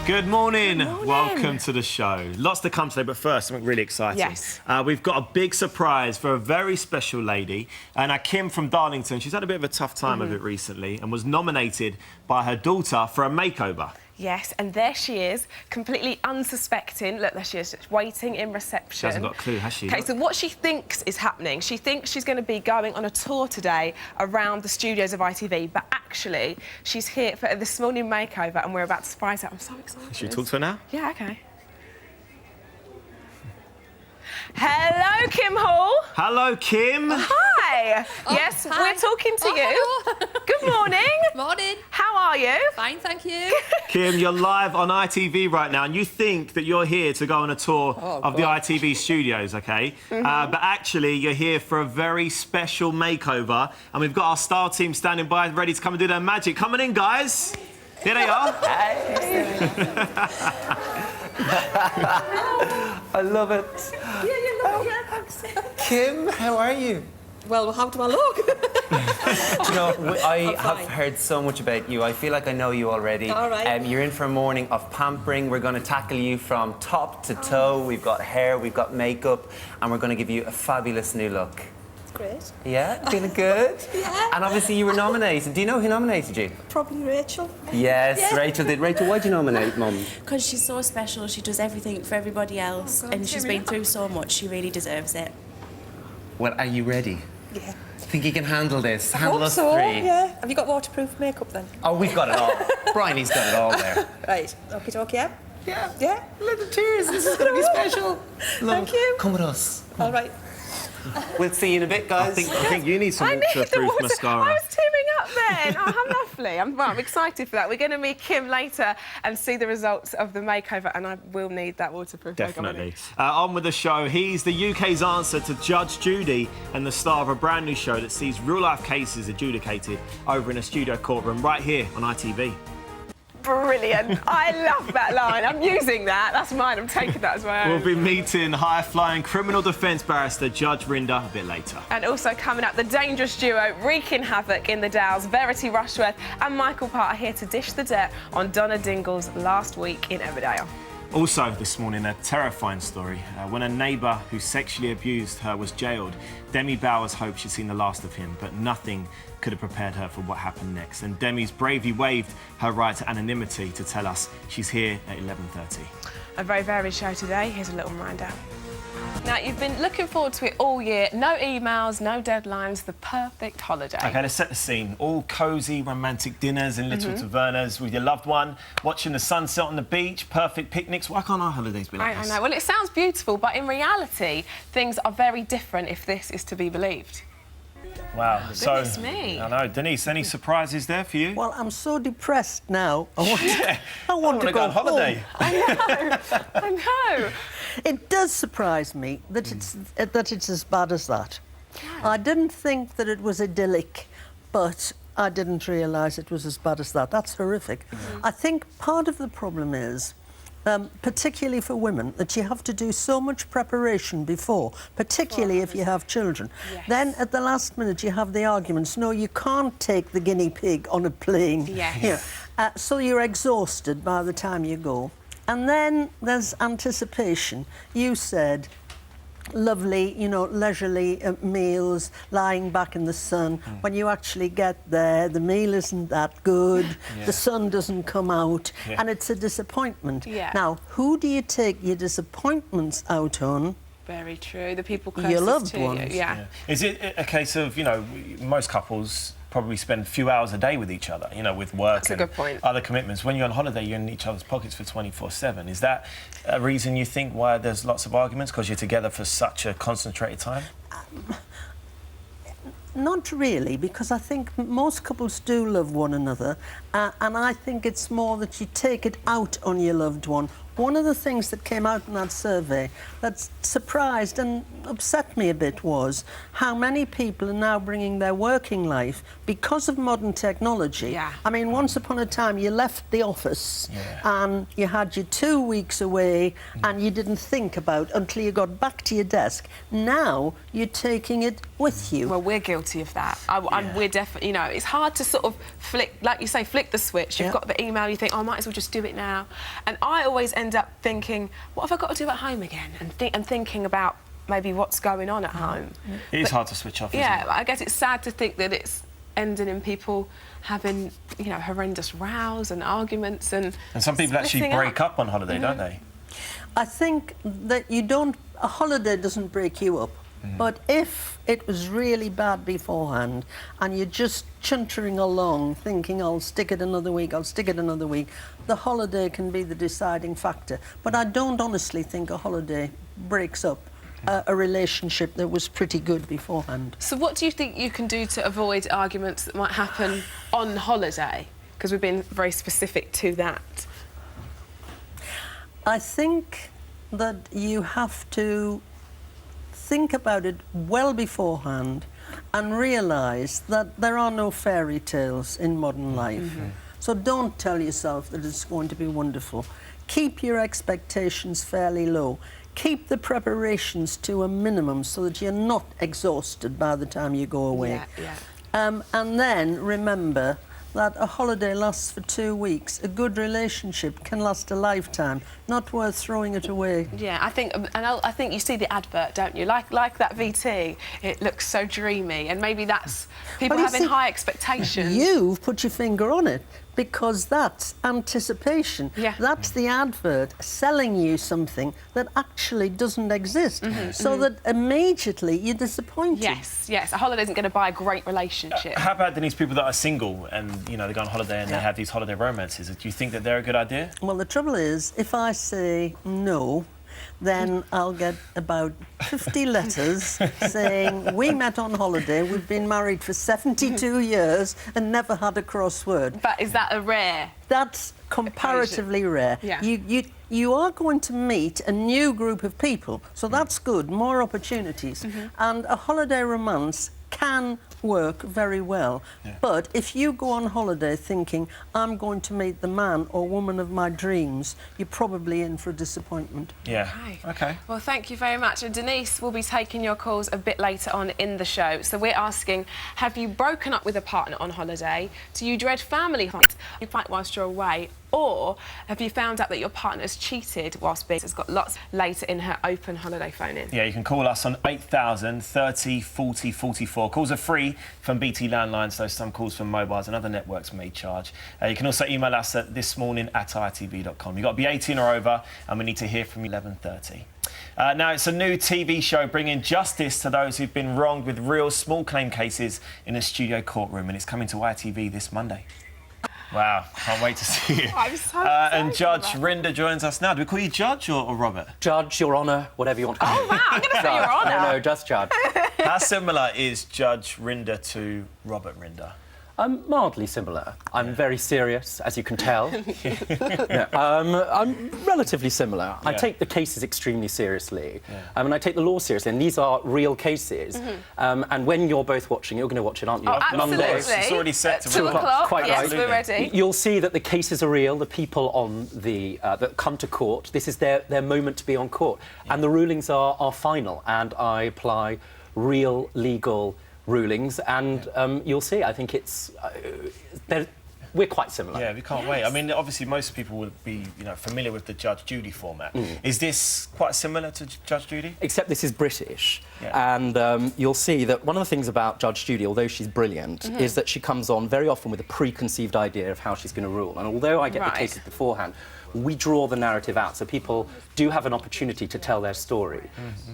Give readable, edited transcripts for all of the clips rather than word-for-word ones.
Good morning. Good morning. Welcome to the show. Lots to come today, but first, something really exciting. Yes. We've got a big surprise for a very special lady. And Kim from Darlington, she's had a bit of a tough time of it recently and was nominated by her daughter for a makeover. Yes, and there she is, completely unsuspecting. Look, there she is, just waiting in reception. She hasn't got a clue, has she? OK, so what she thinks is happening, she thinks she's going to be going on a tour today around the studios of ITV, but actually, she's here for this morning makeover, and we're about to surprise her. I'm so excited. Should we talk to her now? Yeah, OK. Hello, Kim Hall. Hello, Kim. Hi. Oh, yes, hi. we're talking to you. Hello. Good morning. Morning. How are you? Fine, thank you. Kim, you're live on ITV right now, and you think that you're here to go on a tour of the ITV studios, OK? But actually, you're here for a very special makeover, and we've got our star team standing by, ready to come and do their magic. Coming in, guys. Here they are. I love it. Yeah, you look, yeah, thanks. Kim, how are you? Well, how do I look? Do you know, I have fine. heard so much about you. I feel like I know you already. All right. You're in for a morning of pampering. We're going to tackle you from top to toe. We've got hair, we've got makeup, and we're going to give you a fabulous new look. Great. Yeah? Feeling good? Yeah. And obviously you were nominated. Do you know who nominated you? Probably Rachel. Yes, Yeah. Rachel did. Rachel, why'd you nominate Mum? Because she's so special, she does everything for everybody else, God, and she's cheer me been through so much, she really deserves it. Well, are you ready? Yeah. Think you can handle this? Handle Hope us so, three? yeah. Have you got waterproof makeup then? Oh, we've got it all. Bryony's got it all there. Right. Okie dokie, yeah? Yeah. Yeah? Little tears. This is going to be special. Thank you. Come with us. All right. We'll see you in a bit, guys. I think you need some I need the waterproof water. mascara. I was teaming up then. Oh, how lovely. I'm excited for that. We're going to meet Kim later and see the results of the makeover, and I will need that waterproof makeup. Definitely. On with the show. He's the UK's answer to Judge Judy and the star of a brand new show that sees real-life cases adjudicated over in a studio courtroom right here on ITV. Brilliant. I love that line. I'm using that. That's mine. I'm taking that as my own. We'll be meeting high-flying criminal defence barrister Judge Rinder a bit later. And also coming up, the dangerous duo wreaking havoc in the Downs, Verity Rushworth and Michael Parr are here to dish the dirt on Donna Dingle's last week in Emmerdale. Also this morning, a terrifying story. When a neighbour who sexually abused her was jailed, Demi Bowers hoped she'd seen the last of him, but nothing could have prepared her for what happened next. And Demi's bravely waived her right to anonymity to tell us she's here at 11:30. A very varied show today. Here's a little reminder. Now, you've been looking forward to it all year. No emails, no deadlines, the perfect holiday. OK, let's set the scene. All cosy, romantic dinners in little tavernas with your loved one, watching the sunset on the beach, perfect picnics. Why can't our holidays be like I this? know. Well, it sounds beautiful, but in reality, things are very different if this is to be believed. Wow. Goodness me. I know. Denise, any surprises there for you? Well, I'm so depressed now. I want want to go on holiday. home. I know. It does surprise me that it's as bad as that. I didn't think that it was idyllic, but I didn't realise it was as bad as that. That's horrific. I think part of the problem is, particularly for women, that you have to do so much preparation before, particularly if you have children. Yes. Then at the last minute you have the arguments, no, you can't take the guinea pig on a plane. Yes. You know, so you're exhausted by the time you go. And then there's anticipation. You said lovely, you know, leisurely meals, lying back in the sun. When you actually get there, the meal isn't that good, the sun doesn't come out, and it's a disappointment. Yeah. Now, who do you take your disappointments out on? Very true. The people closest Your loved to ones. you. Yeah. Is it a case of, you know, most couples probably spend a few hours a day with each other, you know, with work That's a good point. other commitments. When you're on holiday, you're in each other's pockets for 24/7. Is that a reason you think why there's lots of arguments, because you're together for such a concentrated time? Not really, because I think most couples do love one another, and I think it's more that you take it out on your loved one one of the things that came out in that survey that surprised and upset me a bit was how many people are now bringing their working life because of modern technology. Yeah. I mean, once upon a time, you left the office and you had your 2 weeks away and you didn't think about until you got back to your desk. Now, you're taking it with you. Well, we're guilty of that. And we're definitely, you know, it's hard to sort of flick, like you say, flick the switch. You've got the email, you think, oh, I might as well just do it now. And I always end up thinking, what have I got to do at home again? And thinking about maybe what's going on at home. It is hard to switch off, isn't it? I guess it's sad to think that it's ending in people having, you know, horrendous rows and arguments and some people actually break up on holiday, don't they? I think that a holiday doesn't break you up. But if it was really bad beforehand and you're just chuntering along thinking, I'll stick it another week, the holiday can be the deciding factor. But I don't honestly think a holiday breaks up a relationship that was pretty good beforehand. So what do you think you can do to avoid arguments that might happen on holiday? Because we've been very specific to that. I think that you have to think about it well beforehand and realise that there are no fairy tales in modern life. So don't tell yourself that it's going to be wonderful. Keep your expectations fairly low. Keep the preparations to a minimum so that you're not exhausted by the time you go away. And then remember that a holiday lasts for 2 weeks. A good relationship can last a lifetime. Not worth throwing it away. Yeah, I think you see the advert, don't you? Like that VT, it looks so dreamy, and maybe that's people having high expectations. You've put your finger on it, because that's anticipation. That's the advert selling you something that actually doesn't exist, so that immediately you're disappointed. Yes, a holiday isn't going to buy a great relationship. How about these people that are single and, you know, they go on holiday and they have these holiday romances? Do you think that they're a good idea? Well, the trouble is, if I say no, then I'll get about 50 letters saying, we met on holiday, we've been married for 72 years and never had a crossword. But is that a rare? That's comparatively rare. You are going to meet a new group of people, so that's good, more opportunities. And a holiday romance can work very well. But if you go on holiday thinking, I'm going to meet the man or woman of my dreams, you're probably in for a disappointment. OK. Well, thank you very much. And Denise will be taking your calls a bit later on in the show. So we're asking, have you broken up with a partner on holiday? Do you dread family fights? You fight whilst you're away? Or have you found out that your partner's cheated whilst being... has got lots later in her open holiday phone-in? Yeah, you can call us on 8000 30 40 44. Calls are free from BT landlines, though some calls from mobiles and other networks may charge. You can also email us at thismorning@itv.com. You've got to be 18 or over, and we need to hear from you 11:30. Now, it's a new TV show bringing justice to those who've been wronged with real small claim cases in a studio courtroom, and it's coming to ITV this Monday. Wow, can't wait to see you. I'm so excited. And Judge Rinder joins us now. Do we call you Judge or Robert? Judge, Your Honour, whatever you want to call me. Oh, wow, I'm going to say Your Honour. No, just Judge. How similar is Judge Rinder to Robert Rinder? Mildly similar. I'm very serious, as you can tell. I'm relatively similar. I take the cases extremely seriously, and I take the law seriously, and these are real cases. And when you're both watching, you're going to watch it, aren't you? Oh, absolutely. Monday. It's already set to 2 o'clock. Quite yes, right. we're ready. You'll see that the cases are real. The people on the that come to court, this is their moment to be on court, and the rulings are final. And I apply real legal rulings, and you'll see. I think it's we're quite similar. Yeah, we can't wait. I mean, obviously, most people would be, you know, familiar with the Judge Judy format. Is this quite similar to Judge Judy? Except this is British, and you'll see that one of the things about Judge Judy, although she's brilliant, is that she comes on very often with a preconceived idea of how she's going to rule. And although I get the cases beforehand, we draw the narrative out, so people do have an opportunity to tell their story.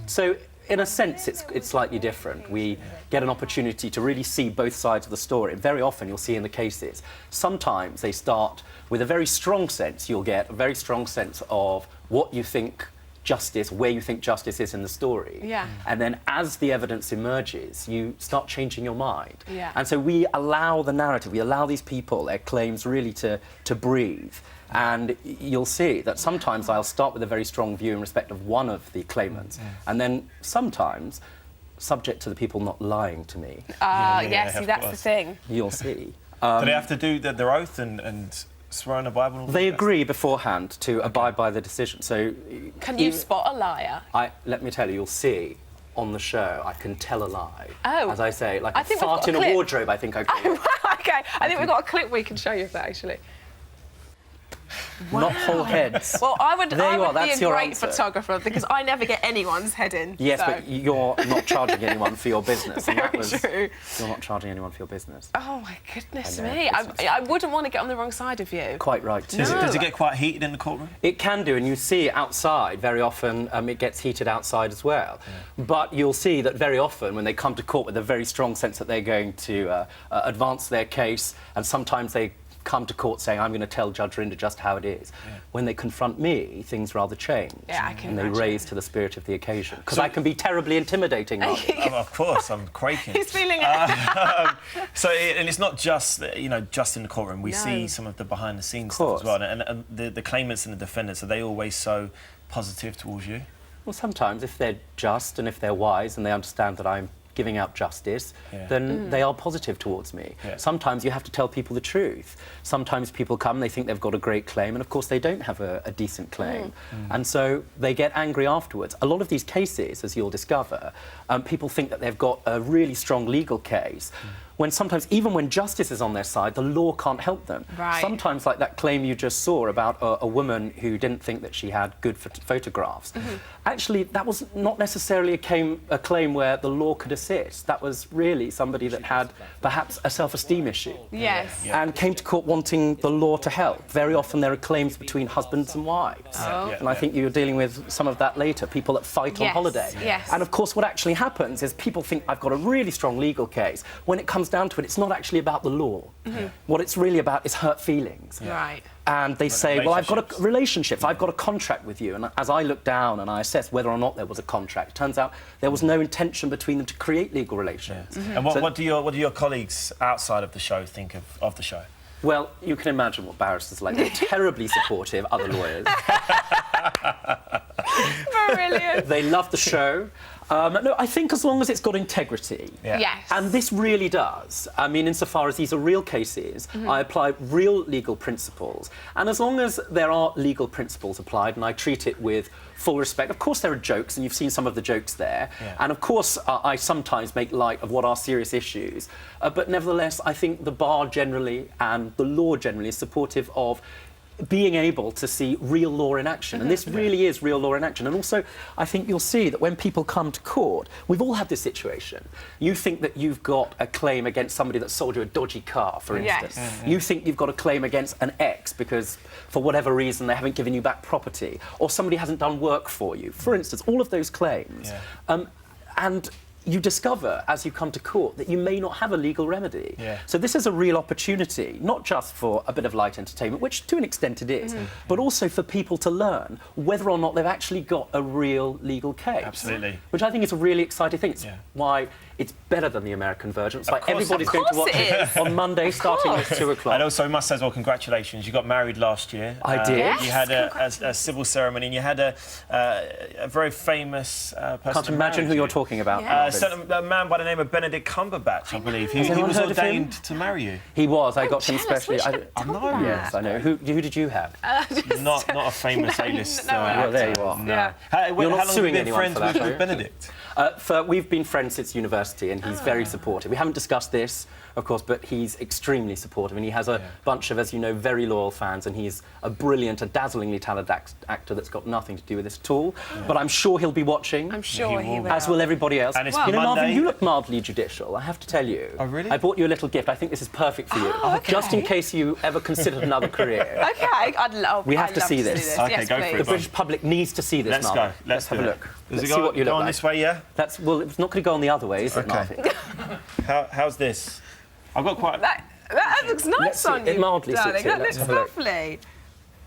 So, in a sense, it's slightly different. We get an opportunity to really see both sides of the story. Very often, you'll see in the cases, sometimes they start with a very strong sense. You'll get a very strong sense of what you think justice, where you think justice is in the story. Yeah. And then as the evidence emerges, you start changing your mind. Yeah. And so we allow the narrative, we allow these people, their claims really to breathe. And you'll see that sometimes I'll start with a very strong view in respect of one of the claimants, and then sometimes, subject to the people not lying to me, yes, see, that's the thing. you'll see. Do they have to do their oath and swear on the Bible? And all They that? agree beforehand to abide by the decision. So, Can you spot a liar? let me tell you, you'll see on the show, I can tell a lie. Oh. As I say, like I a think we've fart got a in a clip. wardrobe, I think I call it. OK, I think we've got a clip we can show you of that, actually. Not whole heads. Well, I would, There you are, be that's a your great answer. photographer because I never get anyone's head in. Yes, so. but you're not charging anyone for your business. and that Very was, true. You're not charging anyone for your business. Oh, my goodness I know, me. it's I wouldn't want to get on the wrong side of you. Quite right, too. Does it get quite heated in the courtroom? It can do, and you see it outside very often. It gets heated outside as well. Yeah. But you'll see that very often when they come to court with a very strong sense that they're going to advance their case, and sometimes they come to court saying, I'm going to tell Judge Rinder just how it is. Yeah. When they confront me, things rather change. Yeah, I can And they imagine. raise to the spirit of the occasion. Because I can be terribly intimidating, Martin. Oh, of course, I'm quaking. He's feeling it. And it's not just, just in the courtroom. We see some of the behind-the-scenes stuff as well. And the claimants and the defendants, are they always so positive towards you? Well, sometimes, if they're just and if they're wise and they understand that I'm giving out justice, then they are positive towards me. Yeah. Sometimes you have to tell people the truth. Sometimes people come, they think they've got a great claim, and of course they don't have a decent claim. And so they get angry afterwards. A lot of these cases, as you'll discover, people think that they've got a really strong legal case, when sometimes, even when justice is on their side, the law can't help them. Right. Sometimes, like that claim you just saw about a woman who didn't think that she had good photographs, actually, that was not necessarily a claim where the law could assist. That was really somebody that had perhaps a self-esteem issue. Yes. And came to court wanting the law to help. Very often there are claims between husbands and wives. And I think you're dealing with some of that later, people that fight on holiday. Yes. And of course what actually happens is people think I've got a really strong legal case. When it comes down to it, it's not actually about the law. What it's really about is hurt feelings. Right. And they say, well, I've got a relationship, I've got a contract with you. And as I look down and I assess whether or not there was a contract, it turns out there was no intention between them to create legal relations. And what do your colleagues outside of the show think of the show? Well, you can imagine what barristers are like. They're terribly supportive, other lawyers. Brilliant. They love the show. No, I think as long as it's got integrity. Yeah. Yes. And this really does. I mean, insofar as these are real cases, I apply real legal principles. And as long as there are legal principles applied, and I treat it with full respect, of course there are jokes, and you've seen some of the jokes there. Yeah. And of course, I sometimes make light of what are serious issues. But nevertheless, I think the bar generally and the law generally is supportive of being able to see real law in action. And this really is real law in action. And also, I think you'll see that when people come to court, we've all had this situation. You think that you've got a claim against somebody that sold you a dodgy car, for instance. You think you've got a claim against an ex because, for whatever reason, they haven't given you back property, or somebody hasn't done work for you. For instance, all of those claims. And you discover, as you come to court, that you may not have a legal remedy. So this is a real opportunity, not just for a bit of light entertainment, which to an extent it is, but also for people to learn whether or not they've actually got a real legal case. Absolutely. Which I think is a really exciting thing. It's why it's better than the American version. It's like everybody's going to watch it on Monday, starting at 2 o'clock. And also, I must say as well, congratulations. You got married last year. I did. You had a civil ceremony, and you had a very famous person. Can't imagine who you're talking about. A man by the name of Benedict Cumberbatch, I believe. He was ordained to marry you. He was. I got him specially. I know. Yes, I know. Who did you have? Not a famous A-list. Well, there you are. No. You're How not long have you suing been anyone friends for that, with Benedict? We've been friends since university, and he's very supportive. We haven't discussed this, of course, but he's extremely supportive, and he has a bunch of, as you know, very loyal fans, and he's a brilliant, a dazzlingly talented actor that's got nothing to do with this at all. But I'm sure he'll be watching. I'm sure he will. As will everybody else. And it's you know, Monday. Marvin, you look mildly judicial, I have to tell you. Oh, really? I bought you a little gift. I think this is perfect for you. Just in case you ever considered another career. OK, I'd love We have to see this. OK, yes, go for please. it. The British public needs to see this, Let's Marvin. go. Let's have a look. Does Let's it see what you go look on like. this way, yeah? Well, it's not going to go on the other way, is it, Marvin? How's this? I've got quite... That looks nice Let's see. on you, It mildly darling. sits here. That Let's looks have a look. lovely.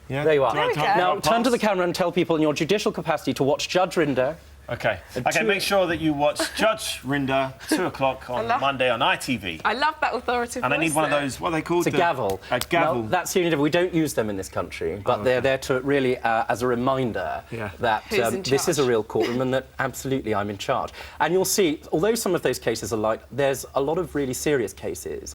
Yeah. There you are. There we go. Now, turn to the camera and tell people in your judicial capacity to watch Judge Rinder. Okay. Okay, make sure that you watch Judge Rinder, 2 o'clock on Monday on ITV. I love that authoritative And I need voice one of there. those, what are they called? It's a gavel. A gavel. Now, that's the only difference. We don't use them in this country, but they're there to really, as a reminder that Who's in this is a charge? real courtroom and that absolutely I'm in charge. And you'll see, although some of those cases are light, there's a lot of really serious cases